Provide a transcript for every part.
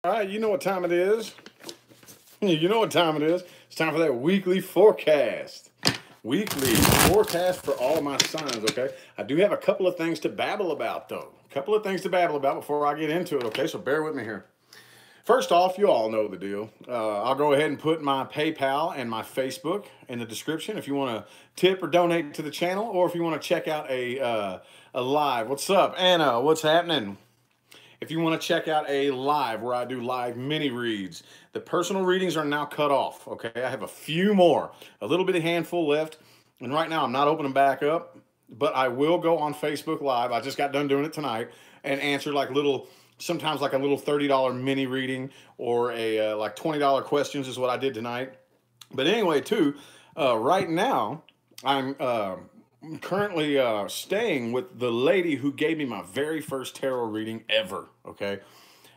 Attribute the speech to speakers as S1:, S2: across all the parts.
S1: right, you know what time it is. You know what time it is. It's time for that weekly forecast. Weekly forecast for all of my signs, okay? I do have a couple of things to babble about, though. A couple of things to babble about before I get into it, okay? So bear with me here. First off, you all know the deal. I'll go ahead and put my PayPal and my Facebook in the description if you want to tip or donate to the channel, or if you want to check out a live. What's up, Anna? What's happening? If you want to check out a live where I do live mini reads, the personal readings are now cut off, okay? I have a few more, a little bit of handful left, and right now I'm not opening back up, but I will go on Facebook Live. I just got done doing it tonight and answer like sometimes like a little $30 mini reading or a like $20 questions is what I did tonight. But anyway, too, right now I'm currently staying with the lady who gave me my very first tarot reading ever, okay?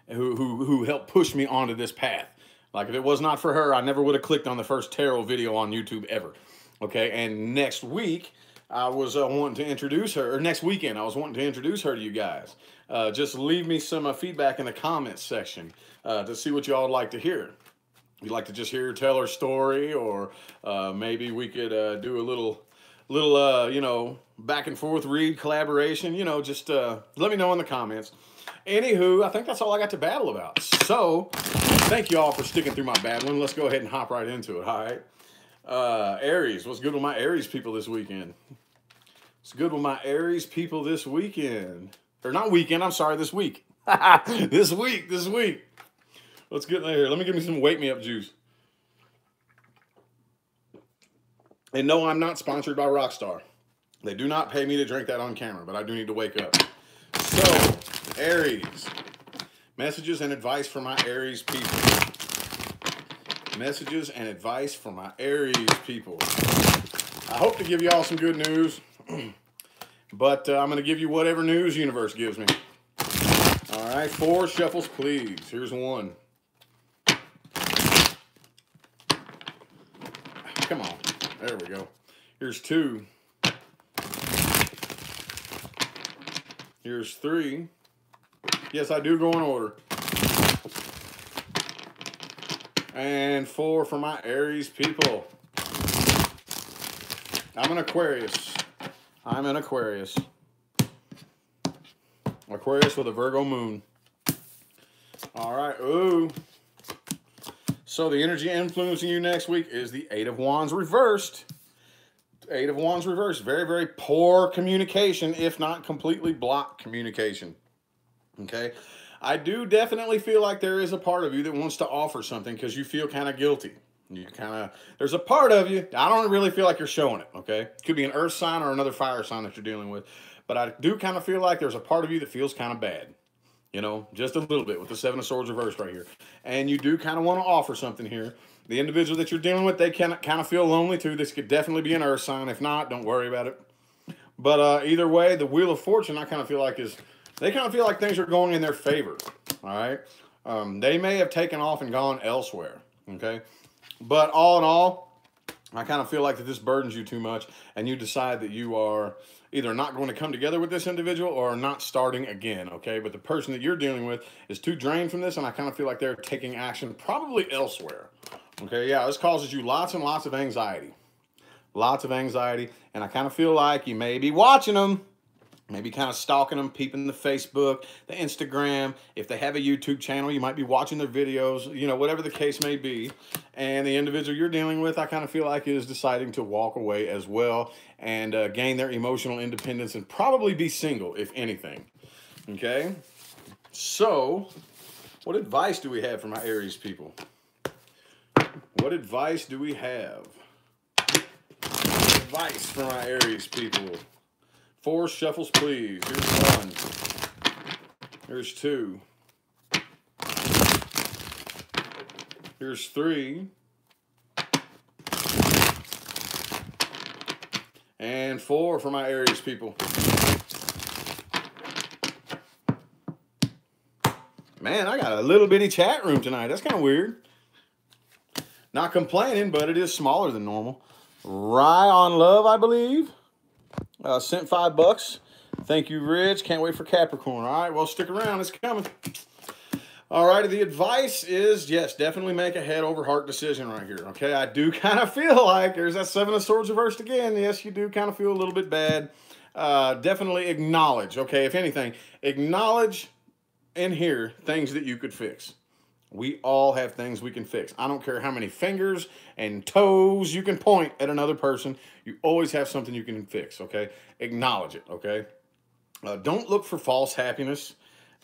S1: Who helped push me onto this path. Like, if it was not for her, I never would have clicked on the first tarot video on YouTube ever, okay? And next week, I was wanting to introduce her, or next weekend, I was wanting to introduce her to you guys. Just leave me some feedback in the comments section to see what y'all would like to hear. You'd like to just hear her tell her story, or maybe we could do a little you know, back and forth read collaboration, you know, just let me know in the comments. Anywho, I think that's all I got to battle about. So, thank you all for sticking through my battling. Let's go ahead and hop right into it, all right? Aries, what's good with my Aries people this weekend? What's good with my Aries people this weekend? Or not weekend, I'm sorry, this week. This week. Let's get in here. Let me give me some wake me up juice. And no, I'm not sponsored by Rockstar. They do not pay me to drink that on camera, but I do need to wake up. So, Aries. Messages and advice for my Aries people. Messages and advice for my Aries people. I hope to give you all some good news, but I'm going to give you whatever news universe gives me. All right, 4 shuffles, please. Here's 1. Come on. There we go. Here's 2. Here's 3. Yes, I do go in order. And 4 for my Aries people. I'm an Aquarius. I'm an Aquarius. Aquarius with a Virgo moon. All right. Ooh. So the energy influencing you next week is the 8 of Wands reversed. 8 of Wands reversed. Very, very poor communication, if not completely blocked communication. Okay? I do definitely feel like there is a part of you that wants to offer something because you feel kind of guilty. There's a part of you, I don't really feel like you're showing it, okay? It could be an earth sign or another fire sign that you're dealing with. But I do kind of feel like there's a part of you that feels kind of bad. You know, just a little bit with the 7 of Swords reversed right here. And you do kind of want to offer something here. The individual that you're dealing with, they kind of feel lonely too. This could definitely be an earth sign. If not, don't worry about it. But either way, the Wheel of Fortune, I kind of feel like they kind of feel like things are going in their favor. All right. They may have taken off and gone elsewhere. Okay. But all in all, I kind of feel like that this burdens you too much, and you decide that you are either not going to come together with this individual or not starting again, okay? But the person that you're dealing with is too drained from this, and I kind of feel like they're taking action probably elsewhere, okay? Yeah, this causes you lots and lots of anxiety. Lots of anxiety, and I kind of feel like you may be watching them, maybe kind of stalking them, peeping the Facebook, the Instagram. If they have a YouTube channel, you might be watching their videos, you know, whatever the case may be. And the individual you're dealing with, I kind of feel like is deciding to walk away as well and gain their emotional independence and probably be single, if anything. Okay? So, what advice do we have for my Aries people? What advice do we have? Advice for my Aries people. 4 shuffles, please. Here's 1. Here's 2. Here's 3. And 4 for my Aries people. Man, I got a little bitty chat room tonight. That's kind of weird. Not complaining, but it is smaller than normal. Rye on Love, I believe. Sent $5. Thank you, Rich. Can't wait for Capricorn. All right, well, stick around. It's coming. Alrighty, the advice is, yes, definitely make a head over heart decision right here, okay? I do kind of feel like, there's that Seven of Swords reversed again. Yes, you do kind of feel a little bit bad. Definitely acknowledge, okay? If anything, acknowledge in here things that you could fix. We all have things we can fix. I don't care how many fingers and toes you can point at another person. You always have something you can fix, okay? Acknowledge it, okay? Don't look for false happiness.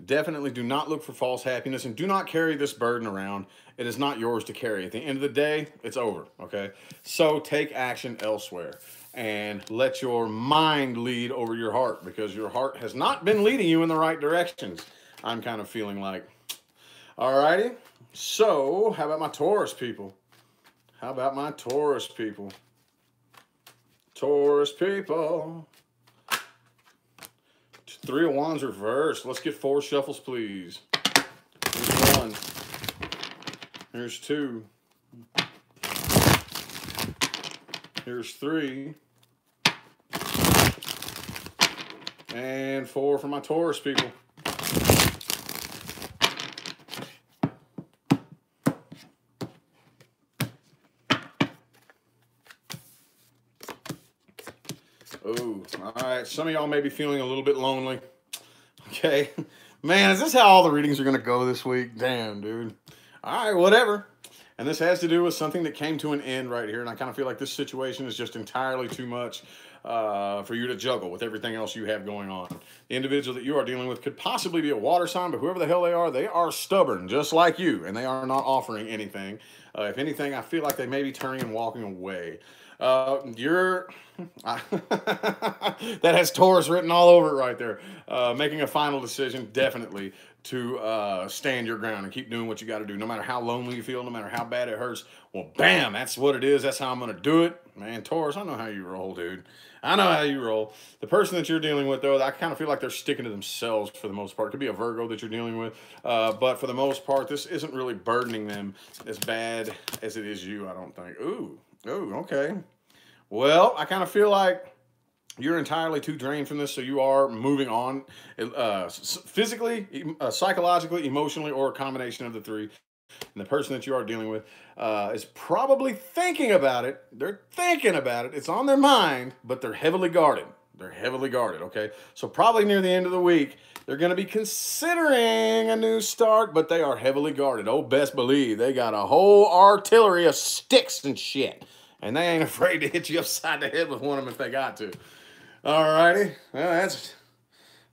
S1: Definitely do not look for false happiness, and do not carry this burden around. It is not yours to carry. At the end of the day, it's over, okay? So take action elsewhere and let your mind lead over your heart, because your heart has not been leading you in the right directions, I'm kind of feeling like. Alrighty, so how about my Taurus people? How about my Taurus people? Taurus people. Three of Wands reversed. Let's get 4 shuffles, please. Here's 1. Here's 2. Here's 3. And 4 for my Taurus people. Oh, all right. Some of y'all may be feeling a little bit lonely. Okay. Man, is this how all the readings are going to go this week? Damn, dude. All right, whatever. And this has to do with something that came to an end right here. And I kind of feel like this situation is just entirely too much for you to juggle with everything else you have going on. The individual that you are dealing with could possibly be a water sign, but whoever the hell they are stubborn, just like you. And they are not offering anything. If anything, I feel like they may be turning and walking away. That has Taurus written all over it right there. Making a final decision, definitely, to stand your ground and keep doing what you got to do. No matter how lonely you feel, no matter how bad it hurts, well, bam, that's what it is. That's how I'm going to do it. Man, Taurus, I know how you roll, dude. I know how you roll. The person that you're dealing with, though, I kind of feel like they're sticking to themselves for the most part. It could be a Virgo that you're dealing with. But for the most part, this isn't really burdening them as bad as it is you, I don't think. Ooh, okay. Well, I kind of feel like you're entirely too drained from this, so you are moving on physically, psychologically, emotionally, or a combination of the three. And the person that you are dealing with is probably thinking about it. They're thinking about it. It's on their mind, but they're heavily guarded. They're heavily guarded, okay? So probably near the end of the week, they're going to be considering a new start, but they are heavily guarded. Oh, best believe they got a whole artillery of sticks and shit. And they ain't afraid to hit you upside the head with one of them if they got to. Alrighty. Well,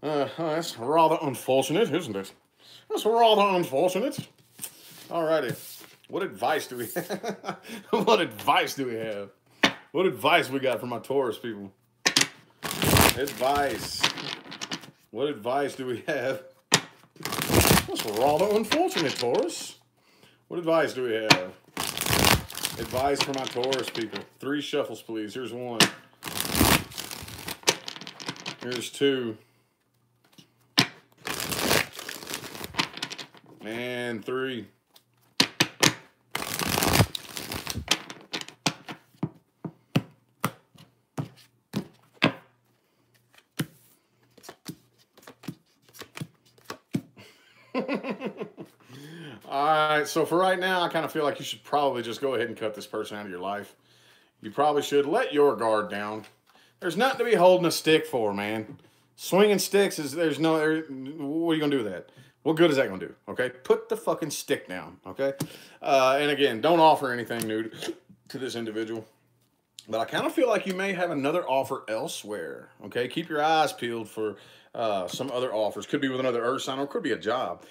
S1: that's rather unfortunate, isn't it? That's rather unfortunate. Alrighty. What advice do we have? What advice do we have? What advice we got for my Taurus people? Advice. What advice do we have? That's rather unfortunate, Taurus. What advice do we have? Advice for my Taurus people. 3 shuffles, please. Here's 1. Here's 2. And 3. All right, so for right now, I kind of feel like you should probably just go ahead and cut this person out of your life. You probably should let your guard down. There's nothing to be holding a stick for, man. Swinging sticks is, what are you going to do with that? What good is that going to do, okay? Put the fucking stick down, okay? And again, don't offer anything new to this individual. But I kind of feel like you may have another offer elsewhere, okay? Keep your eyes peeled for some other offers. Could be with another earth sign, or it could be a job.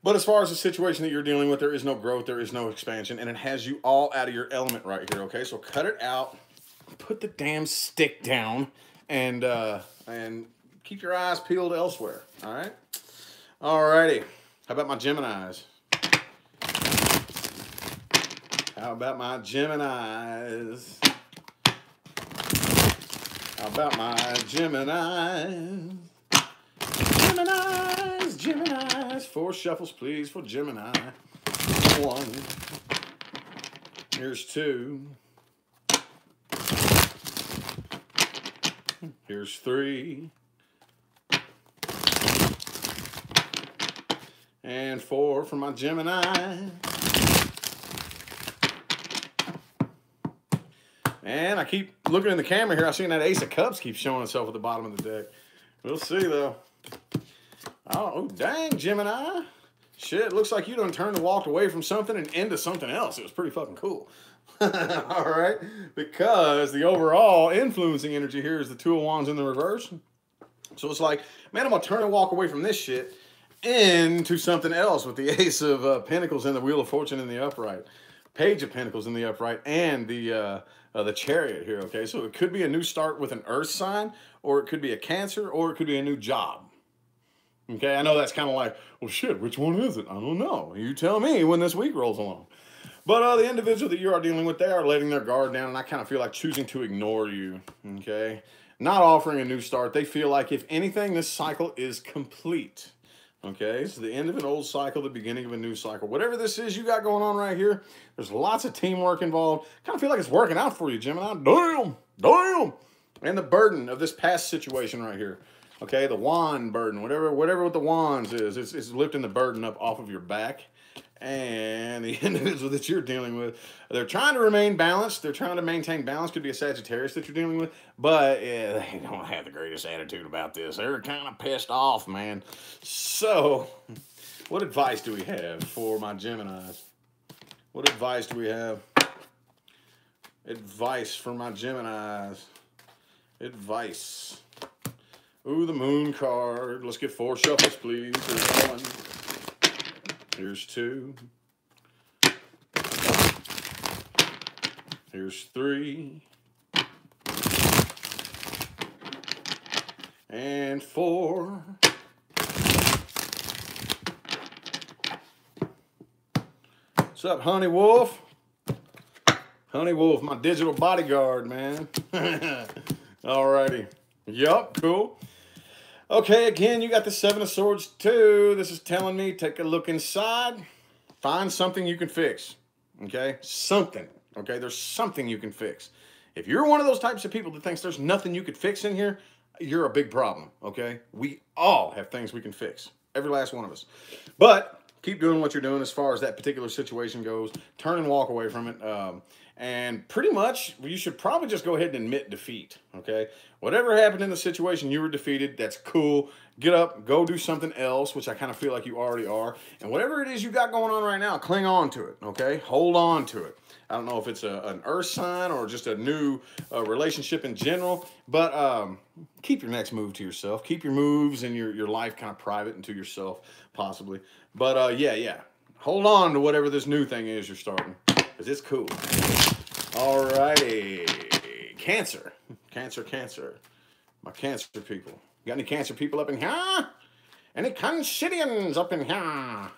S1: But as far as the situation that you're dealing with, there is no growth, there is no expansion, and it has you all out of your element right here, okay? So cut it out, put the damn stick down, and keep your eyes peeled elsewhere, all right? All righty. How about my Geminis? How about my Geminis? How about my Geminis? Geminis. 4 shuffles, please, for Gemini. 1. Here's 2. Here's 3. And 4 for my Gemini. And I keep looking in the camera here. I seen that Ace of Cups keep showing itself at the bottom of the deck. We'll see, though. Oh, dang, Gemini. Shit, looks like you done turned and walked away from something and into something else. It was pretty fucking cool. All right? Because the overall influencing energy here is the 2 of Wands in the reverse. So it's like, man, I'm going to turn and walk away from this shit into something else with the Ace of Pentacles and the Wheel of Fortune in the upright. Page of Pentacles in the upright and the Chariot here, okay? So it could be a new start with an Earth sign, or it could be a Cancer, or it could be a new job. Okay, I know that's kind of like, well, shit, which one is it? I don't know. You tell me when this week rolls along. But the individual that you are dealing with, they are letting their guard down, and I kind of feel like choosing to ignore you, okay? Not offering a new start. They feel like, if anything, this cycle is complete. Okay, it's the end of an old cycle, the beginning of a new cycle. Whatever this is you got going on right here, there's lots of teamwork involved. Kind of feel like it's working out for you, Gemini. Damn, damn. And the burden of this past situation right here. Okay, the wand burden, whatever with the wands is, it's lifting the burden up off of your back. And the individual that you're dealing with, they're trying to remain balanced. They're trying to maintain balance. Could be a Sagittarius that you're dealing with. But yeah, they don't have the greatest attitude about this. They're kind of pissed off, man. So, what advice do we have for my Geminis? What advice do we have? Advice for my Geminis. Advice. Ooh, the Moon card. Let's get 4 shuffles, please. There's 1. Here's 2. Here's 3. And 4. What's up, Honey Wolf? Honey Wolf, my digital bodyguard, man. Alrighty. Yup, cool. Okay, again, you got the 7 of Swords too. This is telling me, take a look inside. Find something you can fix. Okay? Something. Okay? There's something you can fix. If you're one of those types of people that thinks there's nothing you could fix in here, you're a big problem. Okay? We all have things we can fix. Every last one of us. But keep doing what you're doing as far as that particular situation goes. Turn and walk away from it. And pretty much, you should probably just go ahead and admit defeat, okay? Whatever happened in the situation, you were defeated. That's cool. Get up, go do something else, which I kind of feel like you already are. And whatever it is you got going on right now, cling on to it, okay? Hold on to it. I don't know if it's an earth sign or just a new relationship in general, but keep your next move to yourself. Keep your moves and your life kind of private and to yourself, possibly. But yeah. Hold on to whatever this new thing is you're starting, because it's cool. Alrighty. Cancer. Cancer. My Cancer people. Got any Cancer people up in here? Any Cancerians up in here?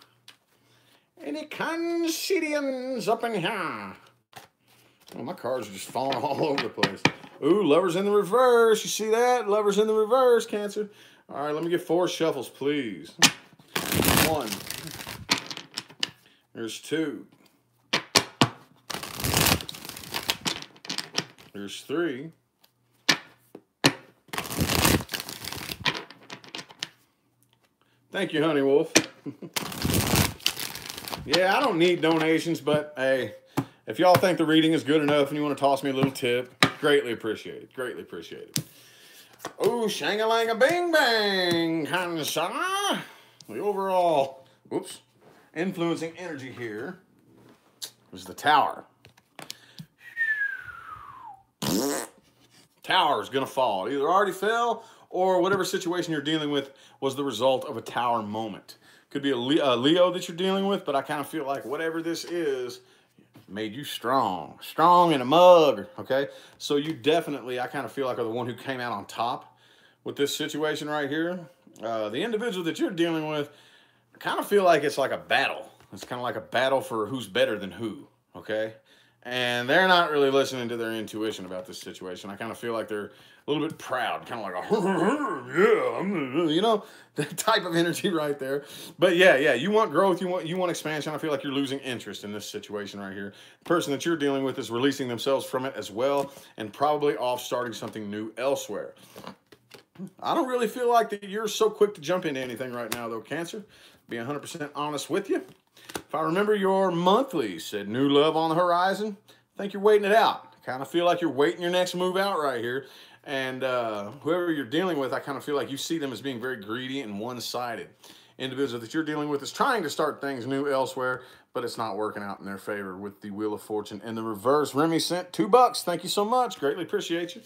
S1: Any Cancerians up in here? Oh, my cards are just falling all over the place. Ooh, Lovers in the reverse. You see that? Lovers in the reverse, Cancer. All right, let me get 4 shuffles, please. 1. There's 2. There's 3. Thank you, Honey Wolf. Yeah, I don't need donations, but hey, if y'all think the reading is good enough and you want to toss me a little tip, greatly appreciate it. Greatly appreciate it. Oh, shang-a-lang-a-bing-bang, Hansa. The overall, whoops, influencing energy here is the Tower. Tower is going to fall. It either already fell or whatever situation you're dealing with was the result of a Tower moment. Could be a Leo that you're dealing with, but I kind of feel like whatever this is made you strong. Strong in a mug, okay? So you definitely, I kind of feel like, are the one who came out on top with this situation right here. The individual that you're dealing with, I kind of feel like it's like a battle. It's kind of like a battle for who's better than who, okay? And they're not really listening to their intuition about this situation. I kind of feel like they're a little bit proud, kind of like, yeah, you know, that type of energy right there. But yeah, you want growth, you want expansion. I feel like you're losing interest in this situation right here. The person that you're dealing with is releasing themselves from it as well, and probably off starting something new elsewhere. I don't really feel like that you're so quick to jump into anything right now, though, Cancer. Be 100% honest with you. If I remember your monthly, said new love on the horizon. I think you're waiting it out. I kind of feel like you're waiting your next move out right here. And whoever you're dealing with, I kind of feel like you see them as being very greedy and one-sided. Individual that you're dealing with is trying to start things new elsewhere, but it's not working out in their favor with the Wheel of Fortune in the reverse. Remy sent $2. Thank you so much. Greatly appreciate you.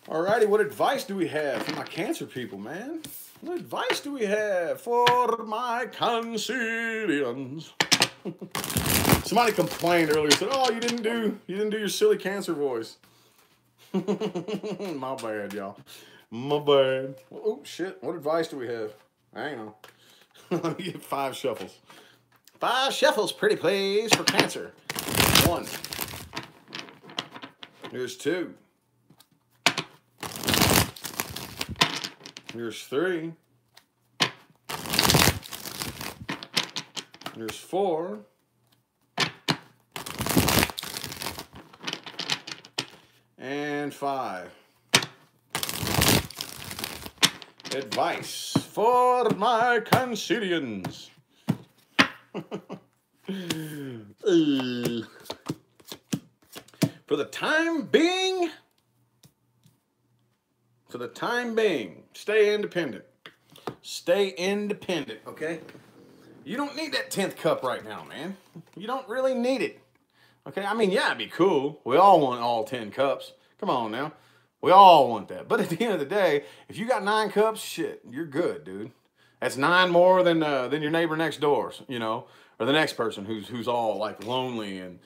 S1: Alrighty, what advice do we have for my Cancer people, man? What advice do we have for my Cancerians? Somebody complained earlier, said, "Oh, you didn't do your silly Cancer voice." My bad, y'all. My bad. Oh shit! What advice do we have? Hang on. Let me get 5 shuffles. 5 shuffles, pretty please, for Cancer. 1. Here's 2. Here's 3. Here's 4. And 5. Advice for my Cancerians. For the time being, stay independent. Stay independent, okay? You don't need that 10th cup right now, man. You don't really need it. Okay, I mean, yeah, it'd be cool. We all want all 10 cups. Come on now. We all want that. But at the end of the day, if you got 9 cups, shit, you're good, dude. That's 9 more than your neighbor next door, you know, or the next person who's all like lonely and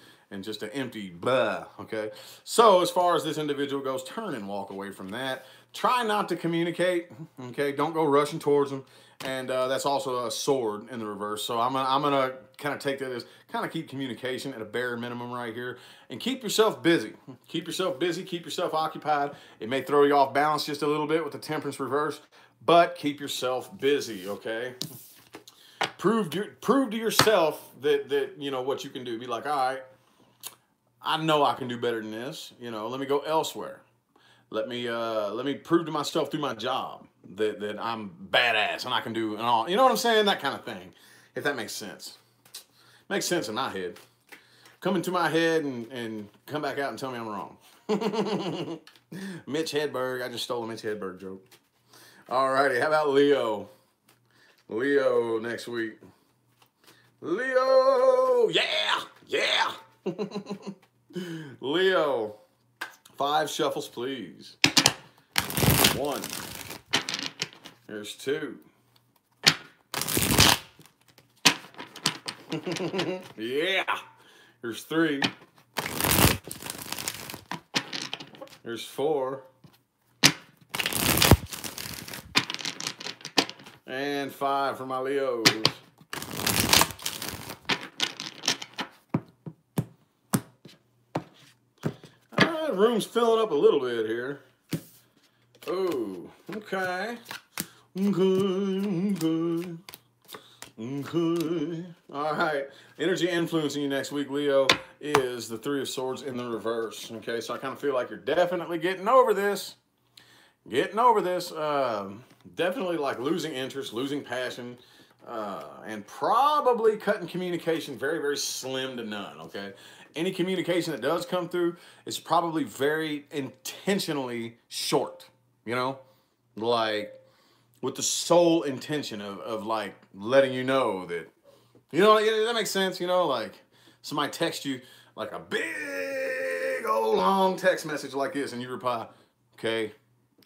S1: just an empty blah, okay? So as far as this individual goes, turn and walk away from that. Try not to communicate, okay? Don't go rushing towards them. And that's also a sword in the reverse. So I'm gonna kind of take that as kind of keep communication at a bare minimum right here. And keep yourself busy. Keep yourself busy. Keep yourself occupied. It may throw you off balance just a little bit with the Temperance reverse, but keep yourself busy, okay? Prove to yourself that you know what you can do. Be like, all right, I know I can do better than this. You know, let me go elsewhere. Let me prove to myself through my job that I'm badass and I can do and all. You know what I'm saying? That kind of thing. If that makes sense. Makes sense in my head. Come into my head and come back out and tell me I'm wrong. Mitch Hedberg. I just stole a Mitch Hedberg joke. Alrighty, how about Leo? Leo next week. Leo! Yeah! Leo. 5 shuffles, please. 1. Here's 2. Yeah. Here's 3. Here's 4. And 5 for my Leos. Room's filling up a little bit here. Oh, okay. Okay. All right. Energy influencing you next week, Leo, is the 3 of Swords in the reverse. Okay, so I kind of feel like you're definitely getting over this. Definitely like losing interest, losing passion, and probably cutting communication very, very slim to none, okay? Any communication that does come through is probably very intentionally short, you know? Like, with the sole intention of like, letting you know that, you know, that makes sense, you know? Like, somebody text you, like, a big old long text message like this, and you reply, okay,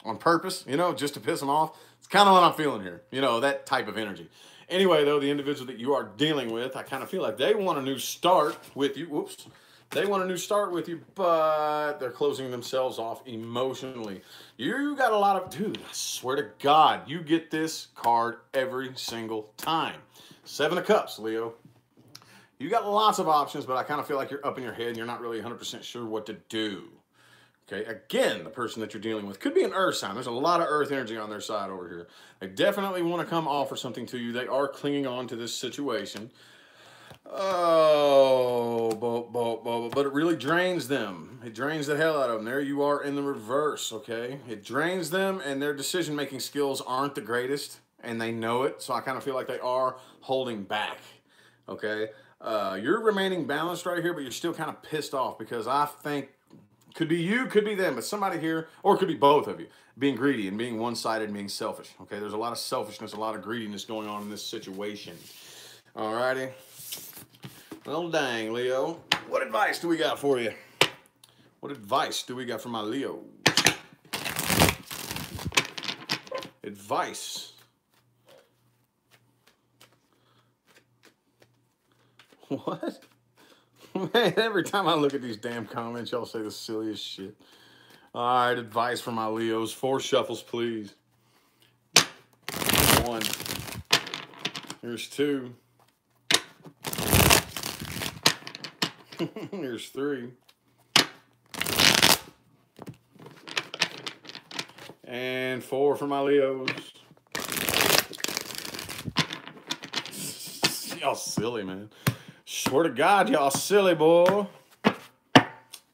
S1: on purpose, you know, just to piss them off. It's kind of what I'm feeling here, you know, that type of energy. Anyway, though, the individual that you are dealing with, I kind of feel like they want a new start with you. Whoops. They want a new start with you, but they're closing themselves off emotionally. You got a lot of, dude, I swear to God, you get this card every single time. 7 of Cups, Leo. You got lots of options, but I kind of feel like you're up in your head and you're not really 100% sure what to do. Okay, again, the person that you're dealing with could be an earth sign. There's a lot of earth energy on their side over here. They definitely want to come offer something to you. They are clinging on to this situation. Oh, but it really drains them. It drains the hell out of them. There you are in the reverse, okay? It drains them, and their decision-making skills aren't the greatest, and they know it, so I kind of feel like they are holding back, okay? You're remaining balanced right here, but you're still kind of pissed off because I think could be you, could be them, but somebody here, or it could be both of you, being greedy and being one-sided and being selfish, okay? There's a lot of selfishness, a lot of greediness going on in this situation. Alrighty. Well, dang, Leo. What advice do we got for you? What advice do we got for my Leos? Advice. What? Man, every time I look at these damn comments, y'all say the silliest shit. All right, advice for my Leos. 4 shuffles, please. 1. Here's 2. Here's 3. And 4 for my Leos. Y'all silly, man. Swear to God, y'all silly, boy.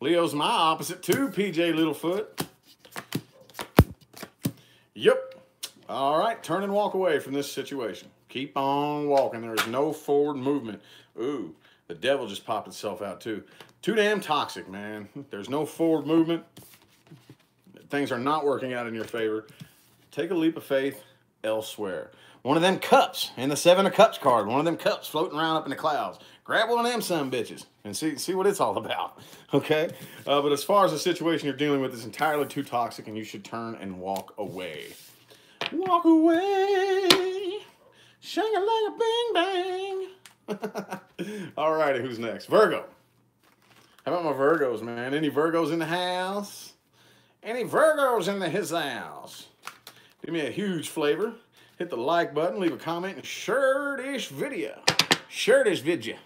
S1: Leo's my opposite too, PJ Littlefoot. Yep. All right, turn and walk away from this situation. Keep on walking. There is no forward movement. Ooh. The devil just popped itself out, too. Too damn toxic, man. There's no forward movement. Things are not working out in your favor. Take a leap of faith elsewhere. One of them cups in the 7 of Cups card. One of them cups floating around up in the clouds. Grab one of them son bitches and see what it's all about, okay? But as far as the situation you're dealing with is entirely too toxic, and you should turn and walk away. Walk away. Shang-a-lang-a-bing-bang. Alrighty, who's next? Virgo. How about my Virgos, man? Any Virgos in the house? Any Virgos in his house? Give me a huge flavor. Hit the like button, leave a comment, and share this video. Share this video.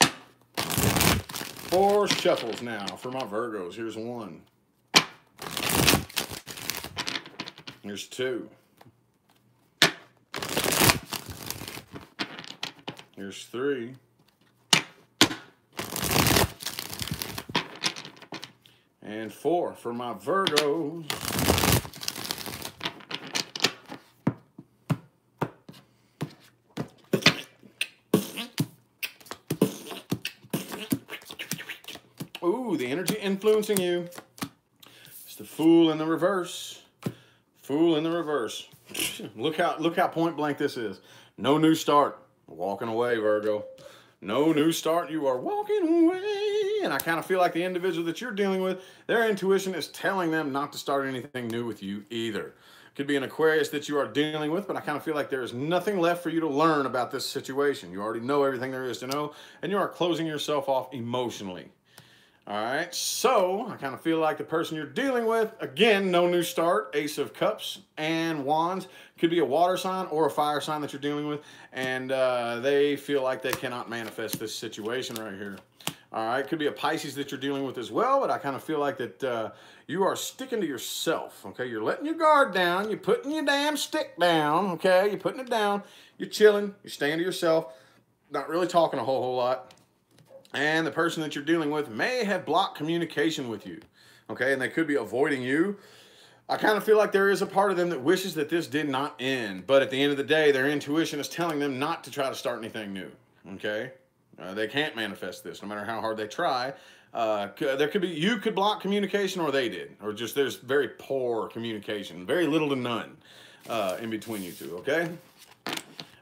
S1: 4 shuffles now for my Virgos. Here's 1. Here's 2. Here's 3. And 4 for my Virgos. Ooh, the energy influencing you. It's the Fool in the reverse. Fool in the reverse. Look how point blank this is. No new start. Walking away, Virgo. No new start. You are walking away. And I kind of feel like the individual that you're dealing with, their intuition is telling them not to start anything new with you either. Could be an Aquarius that you are dealing with, but I kind of feel like there is nothing left for you to learn about this situation. You already know everything there is to know, and you are closing yourself off emotionally. All right, so I kind of feel like the person you're dealing with, again, no new start, Ace of Cups and Wands. Could be a water sign or a fire sign that you're dealing with, and they feel like they cannot manifest this situation right here. All right, could be a Pisces that you're dealing with as well, but I kind of feel like that you are sticking to yourself, okay? You're letting your guard down. You're putting your damn stick down, okay? You're putting it down. You're chilling. You're staying to yourself, not really talking a whole lot. And the person that you're dealing with may have blocked communication with you, okay? And they could be avoiding you. I kind of feel like there is a part of them that wishes that this did not end. But at the end of the day, their intuition is telling them not to try to start anything new, okay? They can't manifest this, no matter how hard they try. There could be, you could block communication, or they did. Or just there's very poor communication, very little to none in between you two, okay?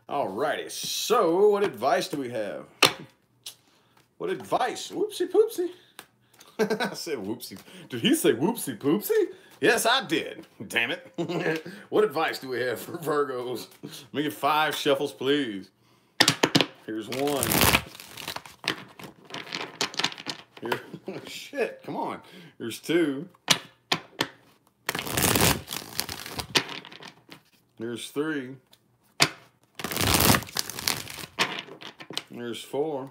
S1: Alrighty, so what advice do we have? What advice? Whoopsie poopsie. I said whoopsie. Did he say whoopsie poopsie? Yes, I did. Damn it. What advice do we have for Virgos? Let me get 5 shuffles, please. Here's 1. Here. Shit, come on. Here's 2. Here's 3. Here's 4.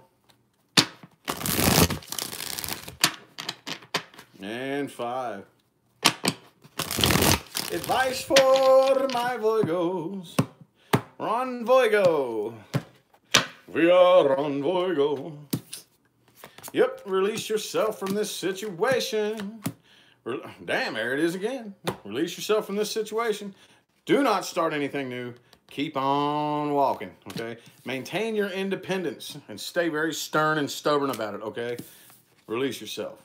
S1: And 5. Advice for my Virgos. We're on Virgo. We are on Virgo. Yep, release yourself from this situation. Damn, there it is again. Release yourself from this situation. Do not start anything new. Keep on walking, okay? Maintain your independence and stay very stern and stubborn about it, okay? Release yourself.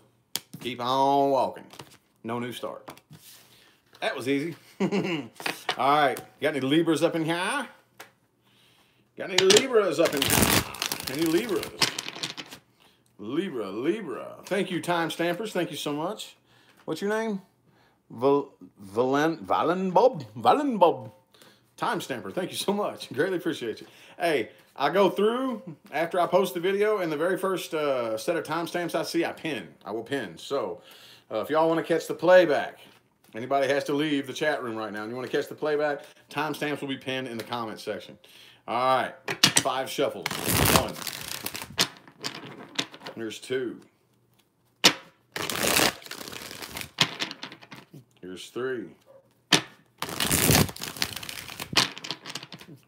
S1: Keep on walking. No new start. That was easy. All right. Got any Libras up in here? Got any Libras up in here? Any Libras? Libra. Thank you, time stampers. Thank you so much. What's your name? Valenbob. Time stamper. Thank you so much. Greatly appreciate you. Hey, I go through after I post the video, and the very first set of timestamps I see, I pin. I will pin. So if y'all want to catch the playback, anybody has to leave the chat room right now, and you want to catch the playback, timestamps will be pinned in the comment section. All right. 5 shuffles. 1. Here's 2. Here's 3.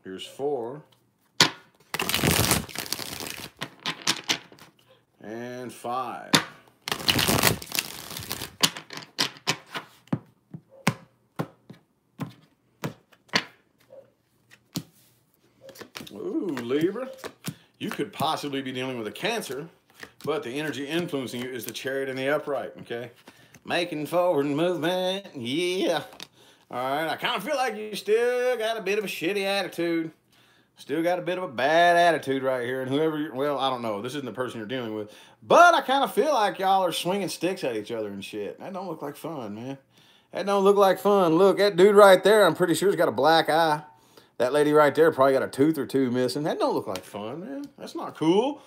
S1: Here's 4. And 5. Ooh, Libra. You could possibly be dealing with a Cancer, but the energy influencing you is the Chariot and the Upright, okay? Making forward movement, yeah. All right, I kind of feel like you still got a bit of a shitty attitude. Still got a bit of a bad attitude right here. And whoever, well, I don't know. This isn't the person you're dealing with. But I kind of feel like y'all are swinging sticks at each other and shit. That don't look like fun, man. That don't look like fun. Look, that dude right there, I'm pretty sure he's got a black eye. That lady right there probably got a tooth or 2 missing. That don't look like fun, man. That's not cool.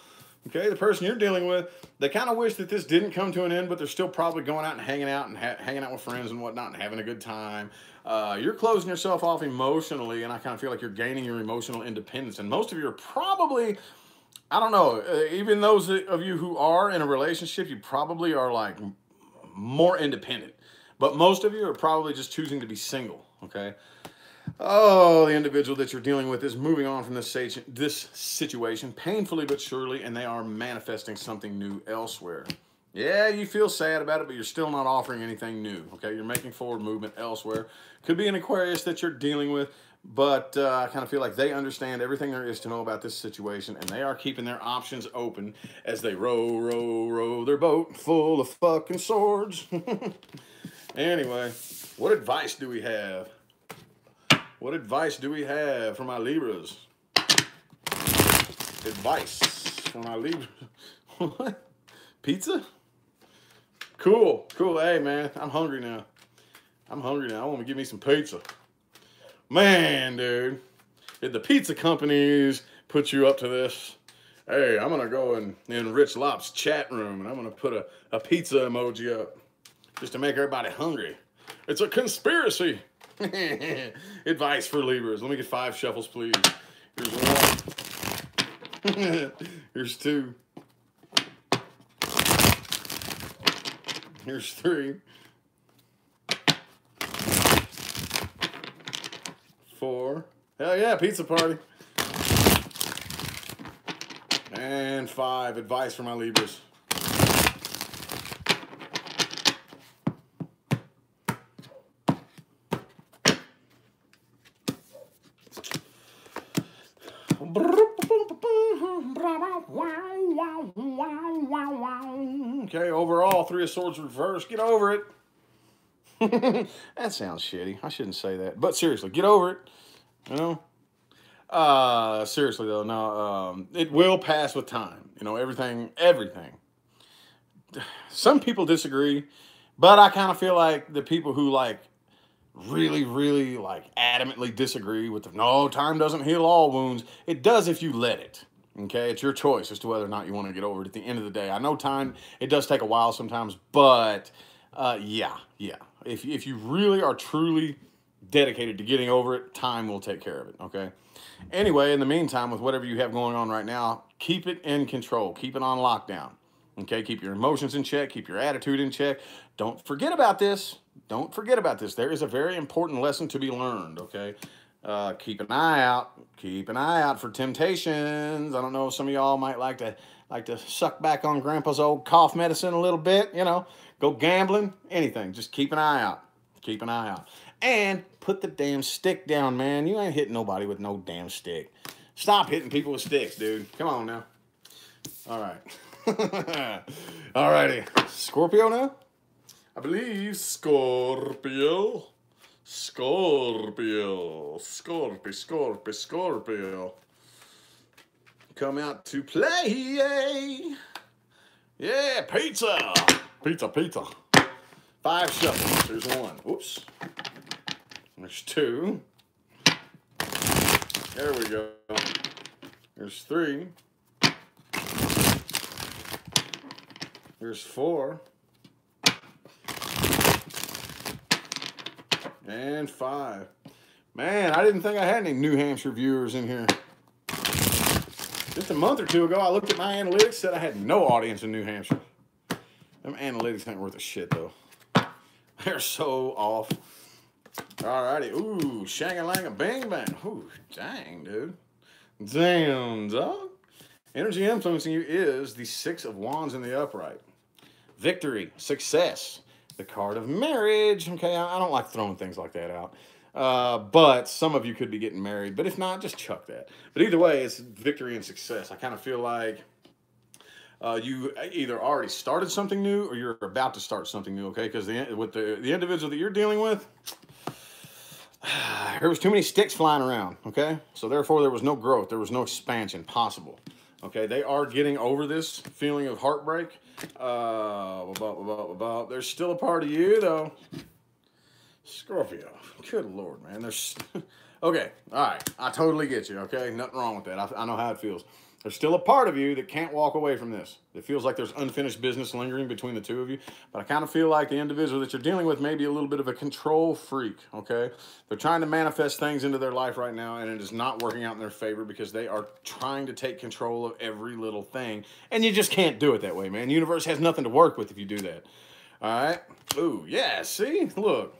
S1: Okay, the person you're dealing with, they kind of wish that this didn't come to an end, but they're still probably going out and hanging out with friends and whatnot and having a good time. You're closing yourself off emotionally, and I kind of feel like you're gaining your emotional independence. And most of you are probably, I don't know, even those of you who are in a relationship, you probably are like more independent. But most of you are probably just choosing to be single, okay? Oh, the individual that you're dealing with is moving on from this situation painfully but surely, and they are manifesting something new elsewhere. Yeah, you feel sad about it, but you're still not offering anything new, okay? You're making forward movement elsewhere. Could be an Aquarius that you're dealing with, but I kind of feel like they understand everything there is to know about this situation, and they are keeping their options open as they row their boat full of fucking swords. Anyway, what advice do we have? What advice do we have for my Libras? Advice for my Libras. What? Pizza? Cool. Hey, man, I'm hungry now. I want to give me some pizza. Man, dude, did the pizza companies put you up to this? Hey, I'm going to go in Rich Lop's chat room, and I'm going to put a pizza emoji up just to make everybody hungry. It's a conspiracy. Advice for Libras. Let me get 5 shuffles, please. Here's 1. Here's 2. Here's 3. 4. Hell yeah, pizza party. And 5. Advice for my Libras. Okay, overall, 3 of Swords reversed. Get over it. That sounds shitty. I shouldn't say that. But seriously, get over it. You know? Seriously, though, no. It will pass with time. You know, everything. Some people disagree, but I kind of feel like the people who, like, really, like, adamantly disagree with the, no, time doesn't heal all wounds. It does if you let it. Okay, it's your choice as to whether or not you want to get over it at the end of the day. I know time, it does take a while sometimes, but yeah. If you really are truly dedicated to getting over it, time will take care of it, okay? Anyway, in the meantime, with whatever you have going on right now, keep it in control. Keep it on lockdown, okay? Keep your emotions in check. Keep your attitude in check. Don't forget about this. Don't forget about this. There is a very important lesson to be learned, okay? Keep an eye out. Keep an eye out for temptations. I don't know if some of y'all might like to like to suck back on grandpa's old cough medicine a little bit, you know, go gambling, anything. Just keep an eye out. Keep an eye out. And put the damn stick down, man. You ain't hitting nobody with no damn stick. Stop hitting people with sticks, dude. Come on now. All right. All righty. Scorpio now? I believe Scorpio. Scorpio. Scorpio. Come out to play. Yeah, pizza. Pizza. 5 shuffles. There's 1. Whoops. There's 2. There we go. There's 3. There's 4. And 5. Man, I didn't think I had any New Hampshire viewers in here. Just a month or 2 ago, I looked at my analytics, said I had no audience in New Hampshire. Them analytics ain't worth a shit, though. They're so off. Alrighty. Ooh, shang-a-lang-a bang-bang. Ooh, dang, dude. Damn, dog. Energy influencing you is the 6 of Wands in the upright. Victory, success, the card of marriage. Okay, I don't like throwing things like that out. But some of you could be getting married. But if not, just chuck that. But either way, it's victory and success. I kind of feel like you either already started something new or you're about to start something new, okay? Because with the individual that you're dealing with, there was too many sticks flying around, okay? So therefore, there was no growth. There was no expansion possible, okay? They are getting over this feeling of heartbreak. There's still a part of you, though. Scorpio. Good Lord, man. There's... Okay, all right. I totally get you, okay? Nothing wrong with that. I know how it feels. There's still a part of you that can't walk away from this. It feels like there's unfinished business lingering between the two of you. But I kind of feel like the individual that you're dealing with may be a little bit of a control freak, okay? They're trying to manifest things into their life right now, and it is not working out in their favor because they are trying to take control of every little thing. And you just can't do it that way, man. The universe has nothing to work with if you do that. All right? Ooh, yeah, see? Look.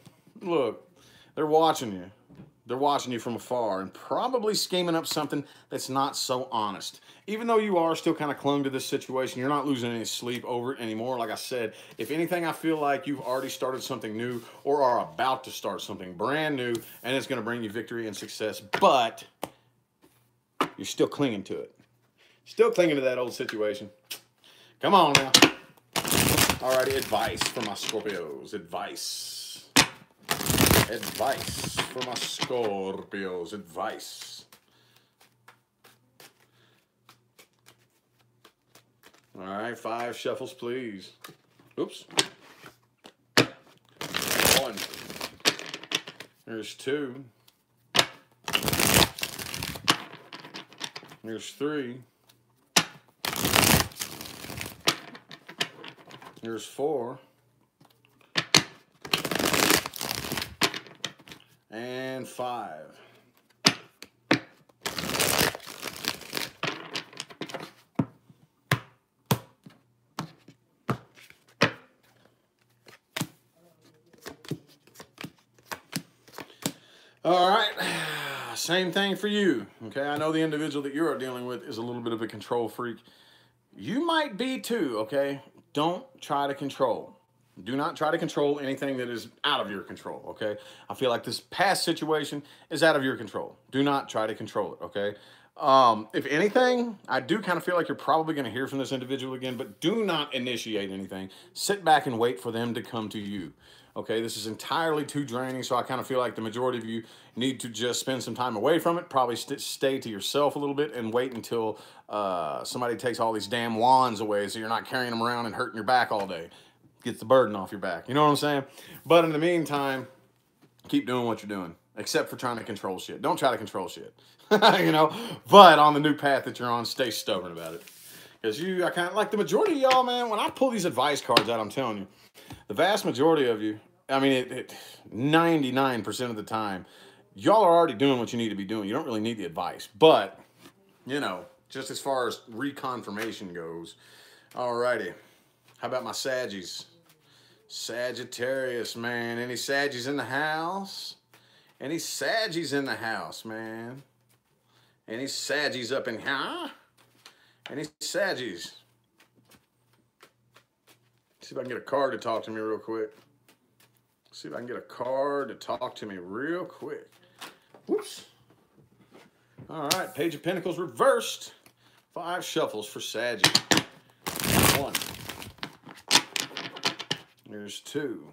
S1: They're watching you. They're watching you from afar and probably scheming up something that's not so honest. Even though you are still kind of clung to this situation, you're not losing any sleep over it anymore. Like I said, if anything, I feel like you've already started something new or are about to start something brand new, and it's going to bring you victory and success, but you're still clinging to it. Still clinging to that old situation. Come on now. Alrighty, advice for my Scorpios. Advice for my Scorpios. Advice. All right, 5 shuffles, please. Oops. 1. There's 2. There's 3. There's 4. And 5. All right, same thing for you, okay? I know the individual that you are dealing with is a little bit of a control freak. You might be too, okay? Don't try to control. Do not try to control anything that is out of your control, okay? I feel like this past situation is out of your control. Do not try to control it, okay? If anything, I do kind of feel like you're probably going to hear from this individual again, but do not initiate anything. Sit back and wait for them to come to you. Okay, this is entirely too draining, so I kind of feel like the majority of you need to just spend some time away from it, probably stay to yourself a little bit and wait until somebody takes all these damn wands away so you're not carrying them around and hurting your back all day. Gets the burden off your back. You know what I'm saying? But in the meantime, keep doing what you're doing, except for trying to control shit. Don't try to control shit, you know? But on the new path that you're on, stay stubborn about it. Because I kind of, like the majority of y'all, man, when I pull these advice cards out, I'm telling you, the vast majority of you, I mean, 99% of the time, y'all are already doing what you need to be doing. You don't really need the advice. But, you know, just as far as reconfirmation goes, alrighty. How about my Saggies? Sagittarius, man. Any Saggies in the house? Any Saggies in the house, man? Any Saggies up in here? Any Saggies? See if I can get a card to talk to me real quick. See if I can get a card to talk to me real quick. Whoops. All right, Page of Pentacles reversed. 5 shuffles for Saggy. 1. There's 2.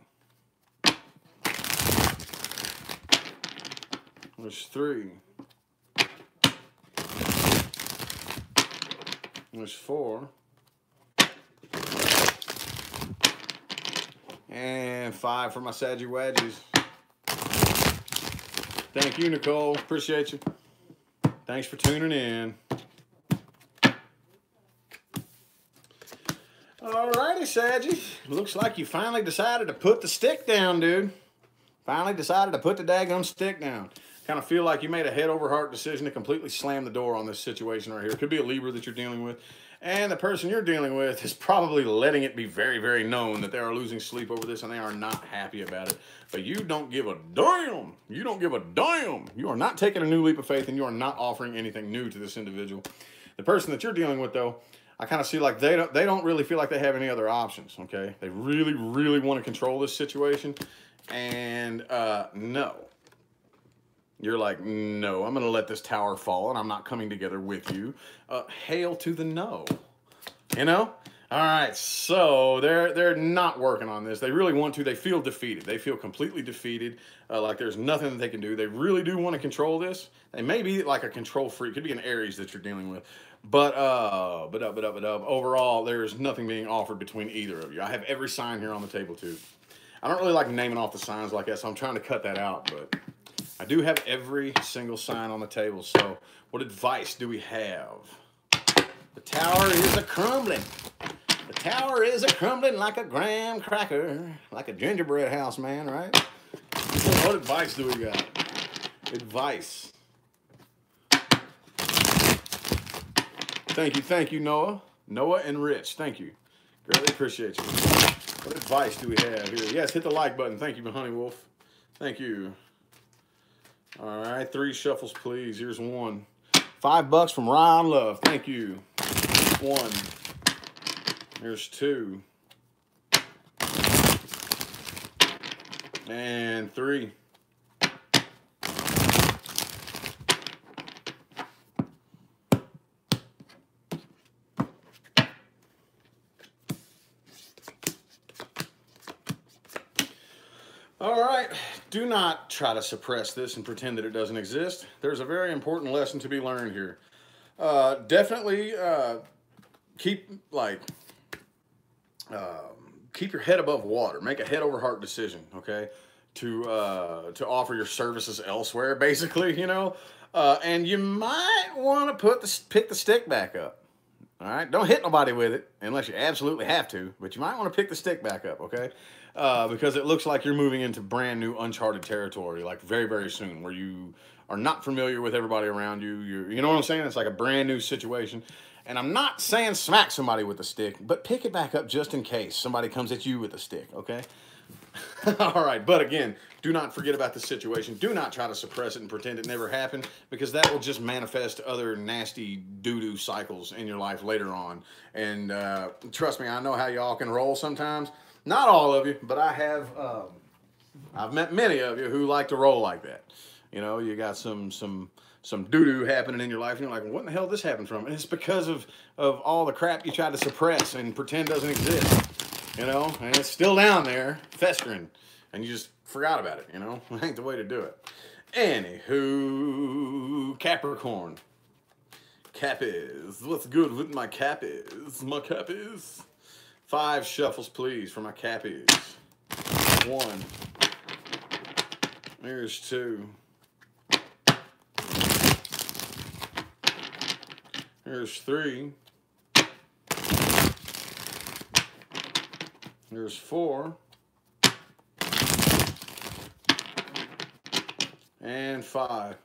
S1: There's 3. There's 4. And 5 for my Saggy Wadgies. Thank you, Nicole. Appreciate you. Thanks for tuning in. Alrighty, Saggy. Looks like you finally decided to put the stick down, dude. Finally decided to put the daggone stick down. Kind of feel like you made a head-over-heart decision to completely slam the door on this situation right here. It could be a Libra that you're dealing with. And the person you're dealing with is probably letting it be very, very known that they are losing sleep over this and they are not happy about it. But you don't give a damn. You don't give a damn. You are not taking a new leap of faith and you are not offering anything new to this individual. The person that you're dealing with, though, I kind of see like they don't really feel like they have any other options, okay? They really, really want to control this situation. And no. You're like, no, I'm going to let this tower fall, and I'm not coming together with you. Hail to the no. You know? All right, so they're not working on this. They really want to. They feel defeated. They feel completely defeated, like there's nothing that they can do. They really do want to control this. They may be like a control freak. It could be an Aries that you're dealing with. But overall, there's nothing being offered between either of you. I have every sign here on the table, too. I don't really like naming off the signs like that, so I'm trying to cut that out, but I do have every single sign on the table. So what advice do we have? The tower is a-crumbling. The tower is a-crumbling like a graham cracker, like a gingerbread house, man, right? So what advice do we got? Advice. Thank you, Noah. Noah and Rich, thank you. Greatly appreciate you. What advice do we have here? Yes, hit the like button. Thank you, Honey Wolf. Thank you. All right, 3 shuffles, please. Here's 1. $5 from Ron Love. Thank you. 1. Here's 2. And 3. All right, do not try to suppress this and pretend that it doesn't exist. There's a very important lesson to be learned here. Definitely keep your head above water. Make a head over heart decision, okay? To offer your services elsewhere, basically, you know. And you might want to pick the stick back up. All right, don't hit nobody with it unless you absolutely have to, but you might want to pick the stick back up, okay? Because it looks like you're moving into brand new uncharted territory, like very, very soon, where you are not familiar with everybody around you. You know what I'm saying? It's like a brand new situation. And I'm not saying smack somebody with a stick, but pick it back up just in case somebody comes at you with a stick, okay? All right, but again, do not forget about the situation. Do not try to suppress it and pretend it never happened, because that will just manifest other nasty doo-doo cycles in your life later on. And trust me, I know how y'all can roll sometimes. Not all of you, but I have. I've met many of you who like to roll like that. You know, you got some doo-doo happening in your life, and you're like, well, what in the hell did this happen from? And it's because of all the crap you try to suppress and pretend doesn't exist. You know, and it's still down there, festering, and you just forgot about it, you know? That ain't the way to do it. Anywho, Capricorn. Cappies. What's good with my cappies? My cappies. 5 shuffles, please, for my cappies. 1. There's 2. There's 3. There's 4. And 5.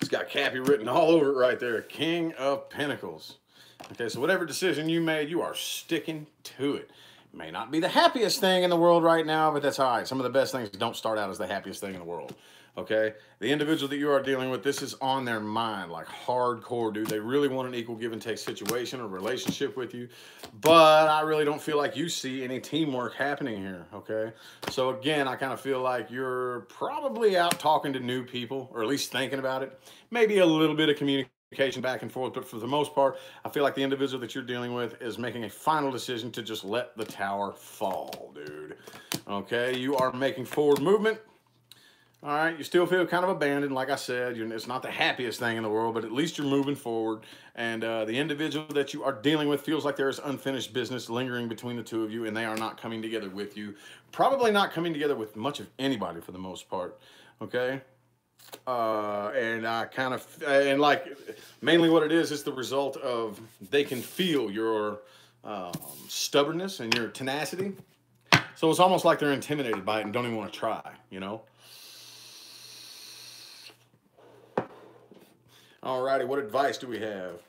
S1: It's got Cappy written all over it right there. King of Pentacles. Okay, so whatever decision you made, you are sticking to it. May not be the happiest thing in the world right now, but that's all right. Some of the best things don't start out as the happiest thing in the world. Okay? The individual that you are dealing with, this is on their mind, like hardcore, dude. They really want an equal give and take situation or relationship with you, but I really don't feel like you see any teamwork happening here, okay? So again, I kind of feel like you're probably out talking to new people, or at least thinking about it. Maybe a little bit of communication back and forth, but for the most part, I feel like the individual that you're dealing with is making a final decision to just let the tower fall, dude. Okay, you are making forward movement. All right, you still feel kind of abandoned, like I said. It's not the happiest thing in the world, but at least you're moving forward. And the individual that you are dealing with feels like there is unfinished business lingering between the two of you, and they are not coming together with you. Probably not coming together with much of anybody for the most part, okay? And I kind of, and like, mainly what it is the result of they can feel your stubbornness and your tenacity. So it's almost like they're intimidated by it and don't even want to try, you know? Alrighty, what advice do we have?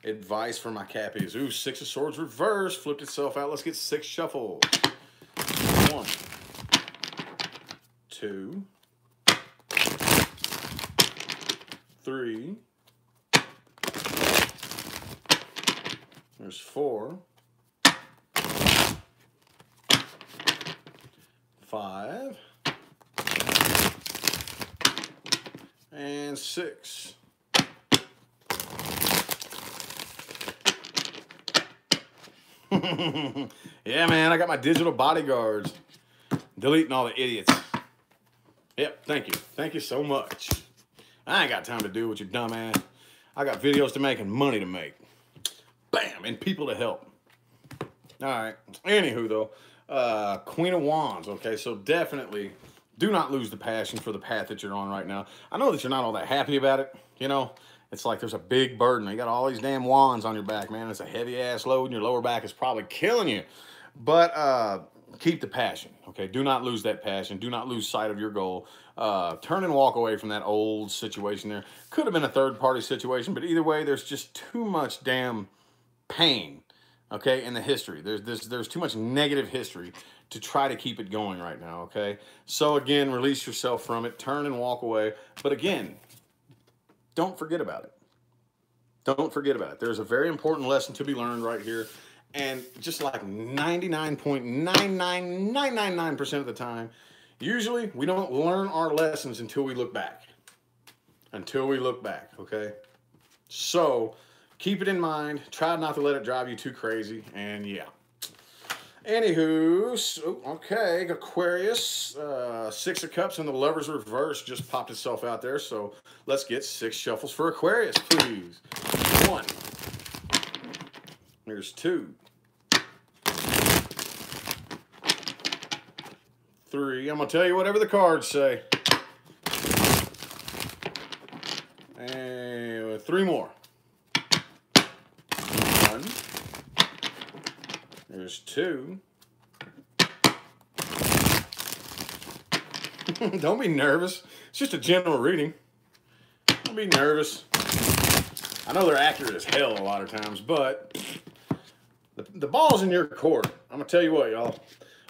S1: Advice for my Cappies. Ooh, Six of Swords reverse. Flipped itself out. Let's get 6 shuffles. 1, 2, 3. There's 4. 5. And 6. Yeah, man, I got my digital bodyguards deleting all the idiots. Yep, thank you. Thank you so much. I ain't got time to do with your dumb ass. I got videos to make and money to make. Bam, and people to help. All right. Anywho, though, Queen of Wands. Okay, so definitely do not lose the passion for the path that you're on right now. I know that you're not all that happy about it. You know, it's like there's a big burden. You got all these damn wands on your back, man. It's a heavy-ass load, and your lower back is probably killing you. But keep the passion, okay? Do not lose that passion. Do not lose sight of your goal. Turn and walk away from that old situation there. Could have been a third-party situation, but either way, there's just too much damn pain, okay, in the history. There's too much negative history to try to keep it going right now, okay? So again, release yourself from it, turn and walk away. But again, don't forget about it. Don't forget about it. There's a very important lesson to be learned right here. And just like 99.99999% of the time, usually we don't learn our lessons until we look back. Until we look back, okay? So keep it in mind. Try not to let it drive you too crazy. And yeah. Anywho, so, okay, Aquarius, 6 of Cups and the Lover's reverse just popped itself out there. So let's get 6 shuffles for Aquarius, please. 1. Here's 2. 3. I'm going to tell you whatever the cards say. And 3 more. 1. There's 2. Don't be nervous. It's just a general reading. Don't be nervous. I know they're accurate as hell a lot of times, but the ball's in your court. I'm going to tell you what, y'all.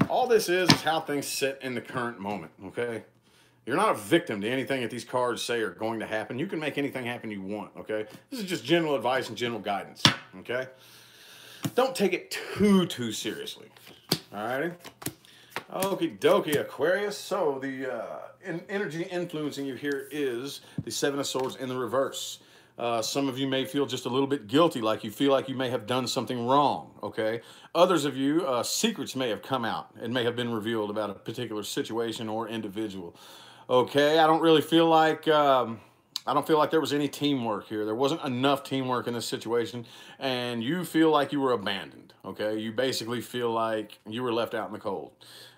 S1: All this is how things sit in the current moment, okay? You're not a victim to anything that these cards say are going to happen. You can make anything happen you want, okay? This is just general advice and general guidance, okay? Don't take it too seriously. All righty? Okie dokie, Aquarius. So the energy influencing you here is the 7 of Swords in the reverse. Some of you may feel just a little bit guilty, like you feel like you may have done something wrong, okay? Others of you, secrets may have come out and may have been revealed about a particular situation or individual, okay? I don't really feel like... I don't feel like there was any teamwork here. There wasn't enough teamwork in this situation, and you feel like you were abandoned, okay? You basically feel like you were left out in the cold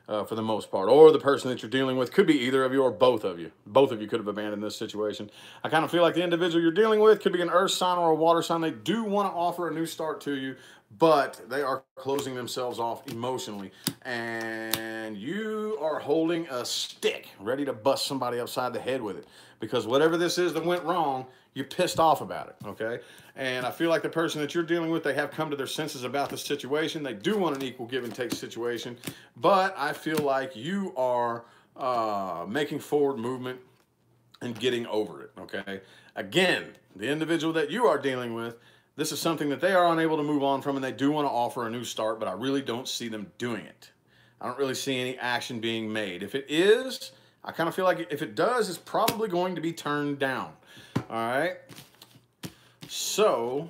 S1: for the most part, or the person that you're dealing with could be either of you or both of you. Both of you could have abandoned this situation. I kind of feel like the individual you're dealing with could be an earth sign or a water sign. They do want to offer a new start to you, but they are closing themselves off emotionally, and you are holding a stick, ready to bust somebody upside the head with it. Because whatever this is that went wrong, you're pissed off about it, okay? And I feel like the person that you're dealing with, they have come to their senses about the situation. They do want an equal give and take situation. But I feel like you are making forward movement and getting over it, okay? Again, the individual that you are dealing with, this is something that they are unable to move on from, and they do want to offer a new start, but I really don't see them doing it. I don't really see any action being made. If it is, I kind of feel like if it does, it's probably going to be turned down. All right? So,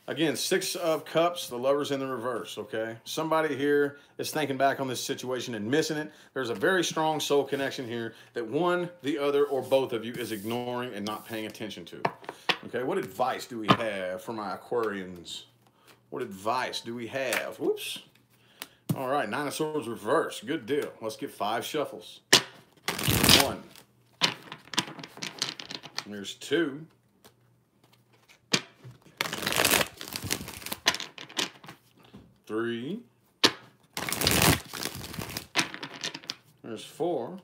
S1: again, 6 of Cups, the Lover's in the reverse, okay? Somebody here is thinking back on this situation and missing it. There's a very strong soul connection here that one, the other, or both of you is ignoring and not paying attention to. Okay, what advice do we have for my Aquarians? What advice do we have? Whoops. All right, 9 of Swords reverse. Good deal. Let's get 5 shuffles. 1. There's 2. 3. There's 4.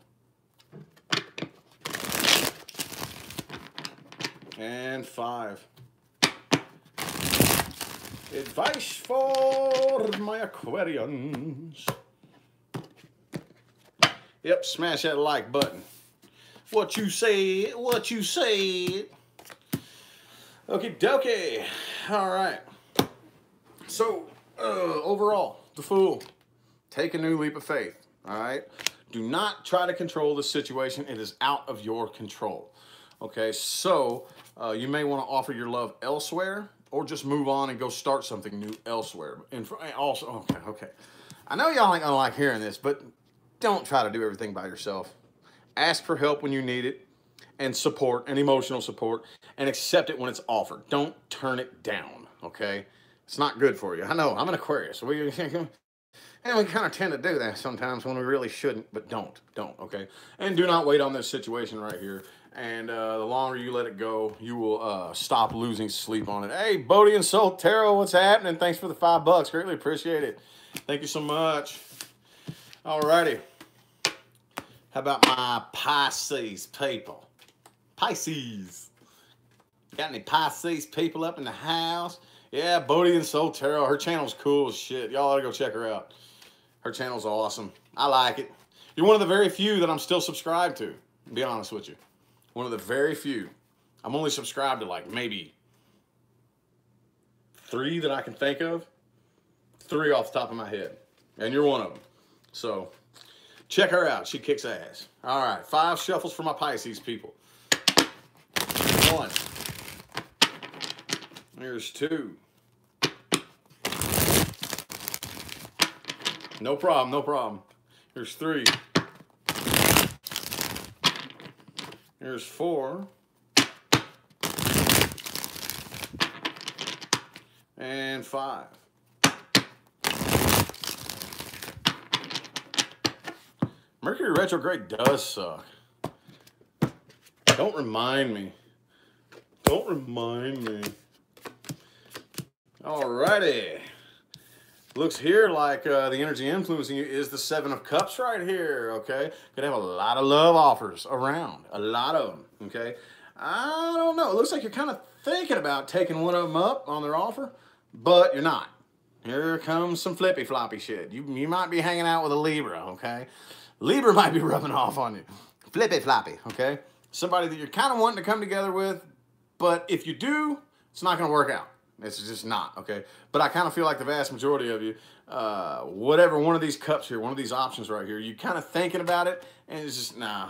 S1: And 5. Advice for my Aquarians. Yep, smash that like button. What you say? What you say? Okie dokie. All right. So, overall, the Fool. Take a new leap of faith. All right. Do not try to control the situation. It is out of your control. Okay, so you may want to offer your love elsewhere, or just move on and go start something new elsewhere. And also, okay. I know y'all ain't gonna like hearing this, but don't try to do everything by yourself. Ask for help when you need it, and support, and emotional support, and accept it when it's offered. Don't turn it down, okay? It's not good for you. I know, I'm an Aquarius. We kind of tend to do that sometimes when we really shouldn't, but don't, okay? And do not wait on this situation right here. And the longer you let it go, you will stop losing sleep on it. Hey, Bodhi and Soul Tarot, what's happening? Thanks for the $5. Greatly appreciate it. Thank you so much. Alrighty. How about my Pisces people? Pisces. Got any Pisces people up in the house? Yeah, Bodhi and Soul Tarot. Her channel's cool as shit. Y'all ought to go check her out. Her channel's awesome. I like it. You're one of the very few that I'm still subscribed to, to be honest with you. One of the very few. I'm only subscribed to like maybe 3 that I can think of. 3 off the top of my head. And you're one of them. So, check her out. She kicks ass. All right, 5 shuffles for my Pisces people. 1. There's 2. No problem, no problem. Here's 3. Here's 4. And 5. Mercury retrograde does suck. Don't remind me. Don't remind me. Alrighty. Looks here like the energy influencing you is the 7 of Cups right here, okay? Could have a lot of love offers around. A lot of them, okay? I don't know. It looks like you're kind of thinking about taking one of them up on their offer, but you're not. Here comes some flippy floppy shit. You might be hanging out with a Libra, okay? Libra might be rubbing off on you. Flippy floppy, okay? Somebody that you're kind of wanting to come together with, but if you do, it's not going to work out. It's just not, okay? But I kind of feel like the vast majority of you, whatever one of these cups here, one of these options right here, you kind of thinking about it, and it's just, no,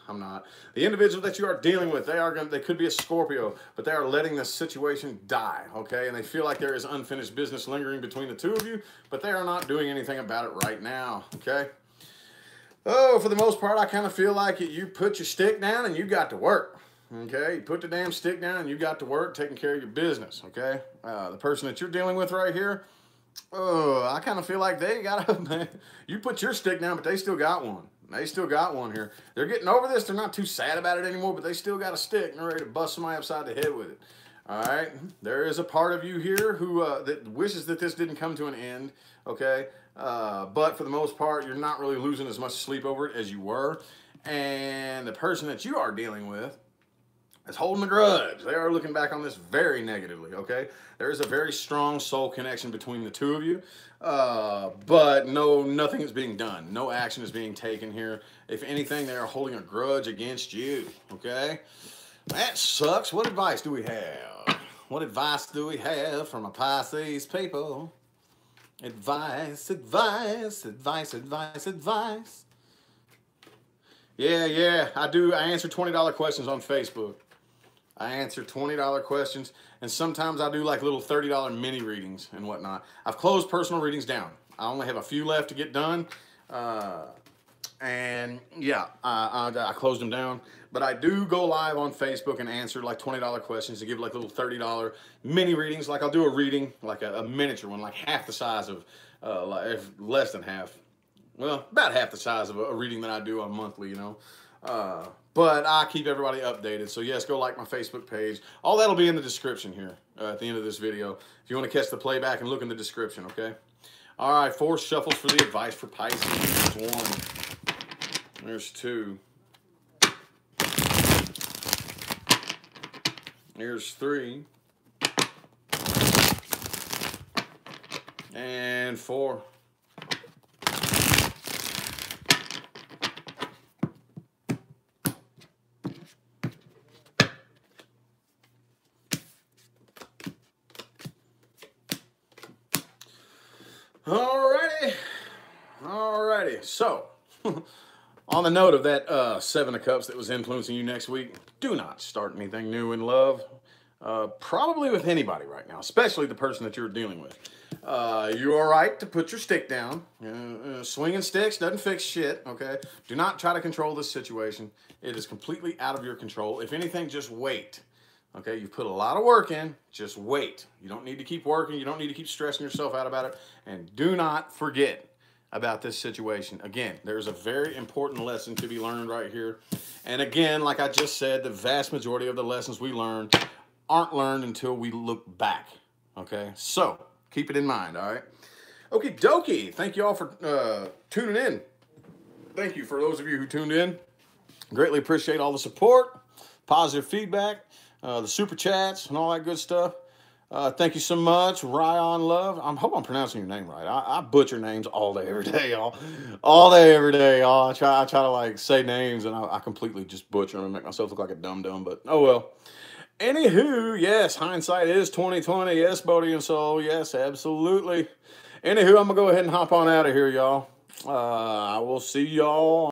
S1: I'm not. The individual that you are dealing with, they could be a Scorpio, but they are letting the situation die, okay? And they feel like there is unfinished business lingering between the two of you, but they are not doing anything about it right now, okay? Oh, for the most part, I kind of feel like you put your stick down and you got to work. Okay, you put the damn stick down and you got to work taking care of your business, okay? The person that you're dealing with right here, I kind of feel like they got you put your stick down, but they still got one. They still got one here. They're getting over this. They're not too sad about it anymore, but they still got a stick and they're ready to bust somebody upside the head with it. All right? There is a part of you here who that wishes that this didn't come to an end, okay? But for the most part, you're not really losing as much sleep over it as you were. And the person that you are dealing with is holding a grudge. They are looking back on this very negatively, okay? There is a very strong soul connection between the two of you, but nothing is being done. No action is being taken here. If anything, they are holding a grudge against you, okay? That sucks. What advice do we have? What advice do we have from a Pisces people? Advice, advice, advice, advice, advice. Yeah, I do. I answer $20 questions on Facebook. I answer $20 questions, and sometimes I do like little $30 mini readings and whatnot. I've closed personal readings down. I only have a few left to get done, and yeah, I closed them down. But I do go live on Facebook and answer like $20 questions to give like little $30 mini readings. Like I'll do a reading, like a miniature one, like half the size of, like less than half. Well, about half the size of a reading that I do on monthly, you know. But I keep everybody updated. So yes, go like my Facebook page. All that'll be in the description here at the end of this video. If you want to catch the playback and look in the description, okay? All right, 4 shuffles for the advice for Pisces. There's 1. There's 2. There's 3. And 4. Alrighty. So, on the note of that 7 of Cups that was influencing you next week, do not start anything new in love. Probably with anybody right now, especially the person that you're dealing with. You're all right to put your stick down. Swinging sticks doesn't fix shit, okay? Do not try to control this situation. It is completely out of your control. If anything, just wait. Okay, you've put a lot of work in, just wait. You don't need to keep working. You don't need to keep stressing yourself out about it. And do not forget about this situation. Again, there's a very important lesson to be learned right here. And again, like I just said, the vast majority of the lessons we learn aren't learned until we look back. Okay, so keep it in mind, all right? Okie dokie. Thank you all for tuning in. Thank you for those of you who tuned in. Greatly appreciate all the support, positive feedback. The super chats and all that good stuff. Thank you so much, Ryan Love. I hope I'm pronouncing your name right. I butcher names all day, every day, y'all. All day, every day, y'all. I try to like say names and I completely just butcher them and make myself look like a dum-dum, but oh well. Anywho, yes, hindsight is 20/20. Yes, Bodhi and Soul. Yes, absolutely. Anywho, I'm gonna go ahead and hop on out of here, y'all. I will see y'all